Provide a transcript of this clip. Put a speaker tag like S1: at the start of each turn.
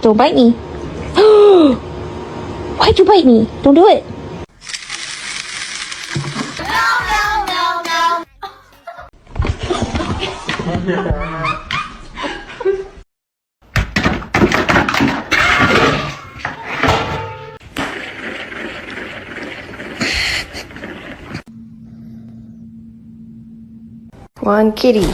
S1: Don't bite me. Why'd you bite me? Don't do it.
S2: One kitty.